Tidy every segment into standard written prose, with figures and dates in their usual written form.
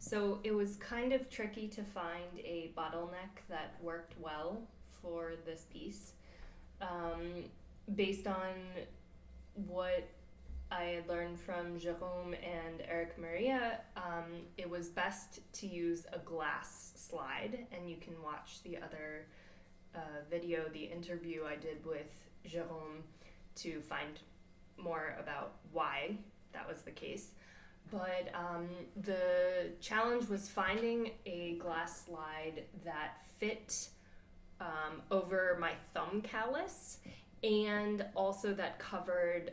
So it was kind of tricky to find a bottleneck that worked well for this piece. Um, Based on what I had learned from Jérôme and Éric-Maria, it was best to use a glass slide, and you can watch the other video, the interview I did with Jérôme, to find more about why that was the case. But the challenge was finding a glass slide that fit over my thumb callus and also that covered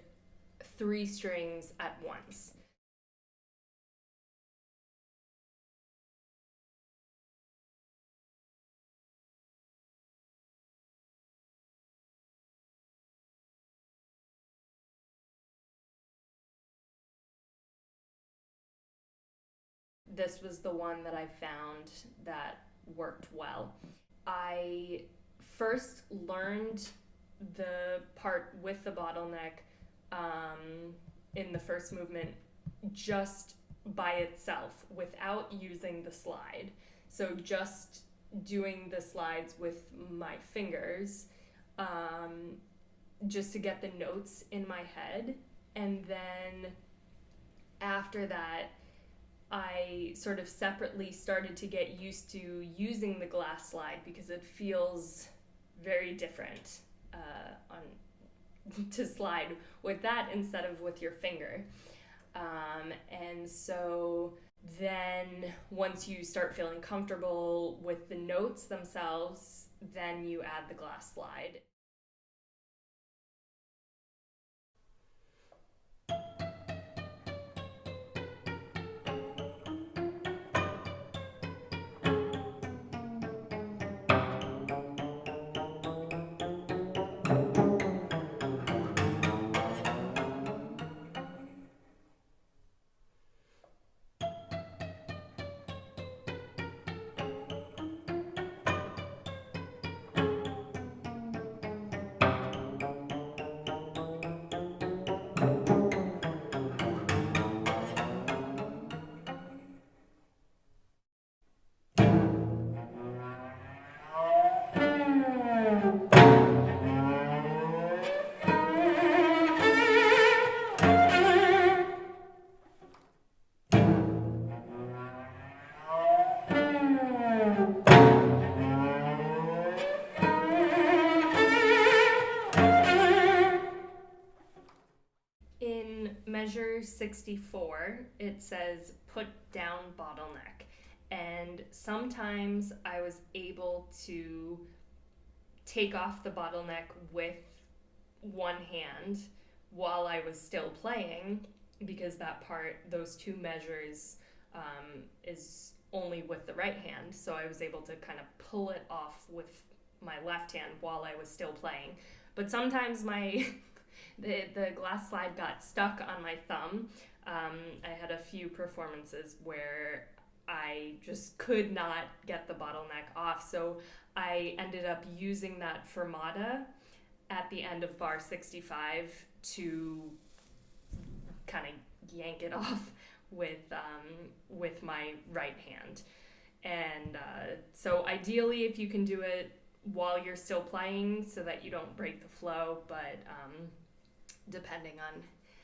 3 strings at once. This was the one that I found that worked well. I first learned the part with the bottleneck in the first movement just by itself without using the slide. So just doing the slides with my fingers just to get the notes in my head. And then after that, I sort of separately started to get used to using the glass slide because it feels very different to slide with that instead of with your finger. And so then once you start feeling comfortable with the notes themselves, then you add the glass slide. In measure 64, it says put down bottleneck. And sometimes I was able to take off the bottleneck with one hand while I was still playing because that part, those 2 measures, is only with the right hand. So I was able to kind of pull it off with my left hand while I was still playing. But sometimes the glass slide got stuck on my thumb. I had a few performances where I just could not get the bottleneck off, so I ended up using that fermata at the end of bar 65 to kind of yank it off with my right hand. And so ideally, if you can do it while you're still playing so that you don't break the flow, but depending on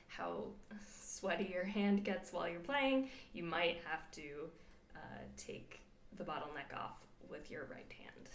how sweaty your hand gets while you're playing, you might have to take the bottleneck off with your right hand.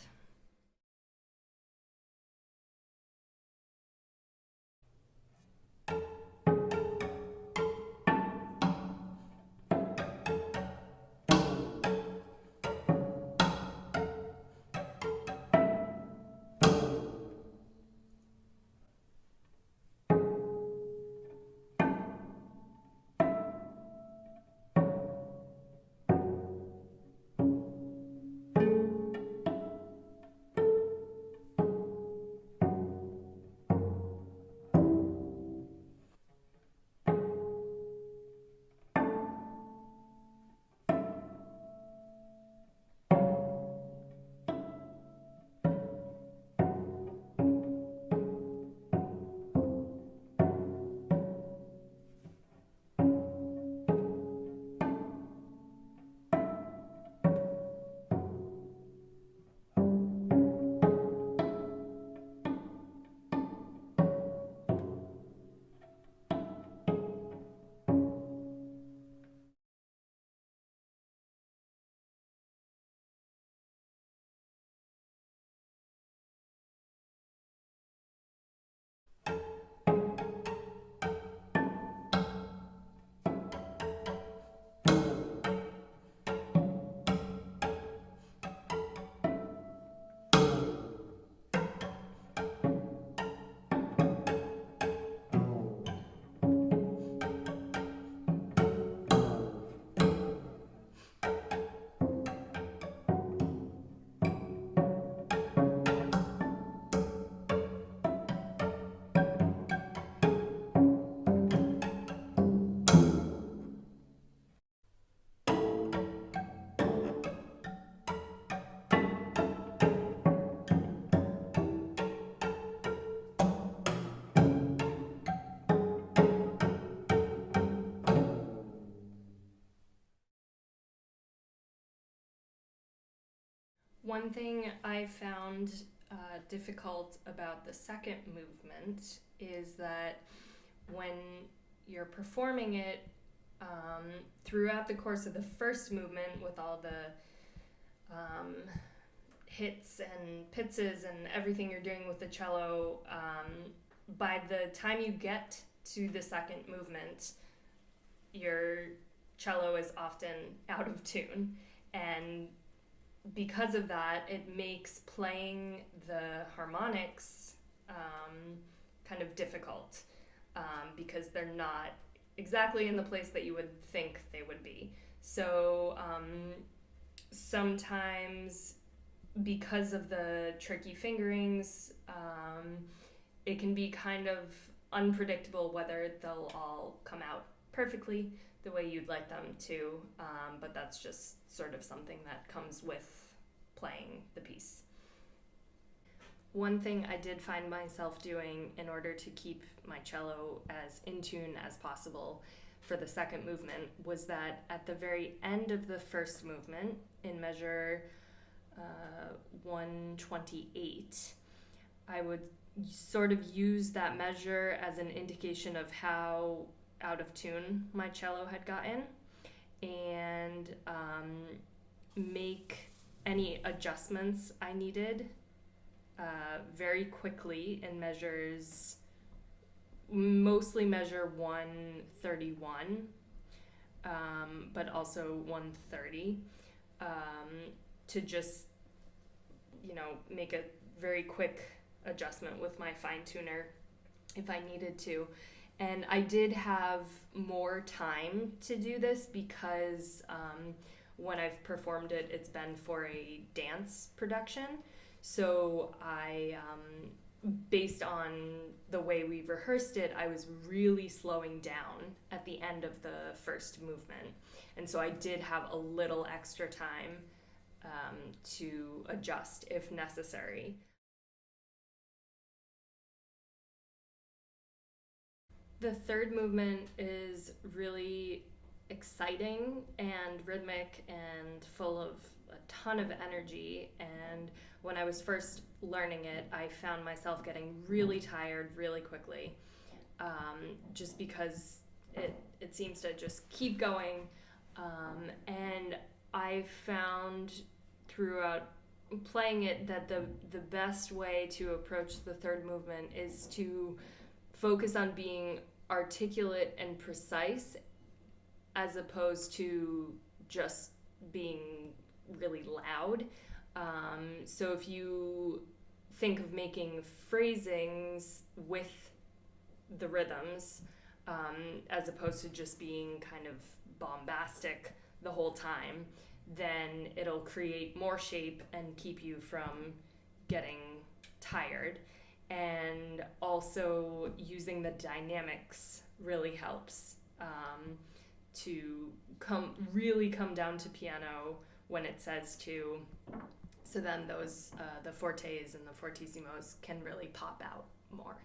One thing I found difficult about the second movement is that when you're performing it throughout the course of the first movement with all the hits and pizzes and everything you're doing with the cello, by the time you get to the second movement, your cello is often out of tune. And because of that, it makes playing the harmonics kind of difficult because they're not exactly in the place that you would think they would be. So sometimes, because of the tricky fingerings, it can be kind of unpredictable whether they'll all come out perfectly the way you'd like them to, but that's just sort of something that comes with playing the piece. One thing I did find myself doing in order to keep my cello as in tune as possible for the second movement was that at the very end of the first movement, in measure 128, I would sort of use that measure as an indication of how out of tune my cello had gotten, and make any adjustments I needed very quickly in measures, mostly measure 131, but also 130, to just, make a very quick adjustment with my fine tuner if I needed to. And I did have more time to do this because when I've performed it, it's been for a dance production. So I, based on the way we rehearsed it, I was really slowing down at the end of the first movement. And so I did have a little extra time to adjust if necessary. The third movement is really exciting and rhythmic and full of a ton of energy, and when I was first learning it, I found myself getting really tired really quickly, just because it seems to just keep going, and I found throughout playing it that the best way to approach the third movement is to focus on being articulate and precise as opposed to just being really loud. So if you think of making phrasings with the rhythms, as opposed to just being kind of bombastic the whole time, then it'll create more shape and keep you from getting tired. And also using the dynamics really helps to really come down to piano when it says to. So then those the fortes and the fortissimos can really pop out more.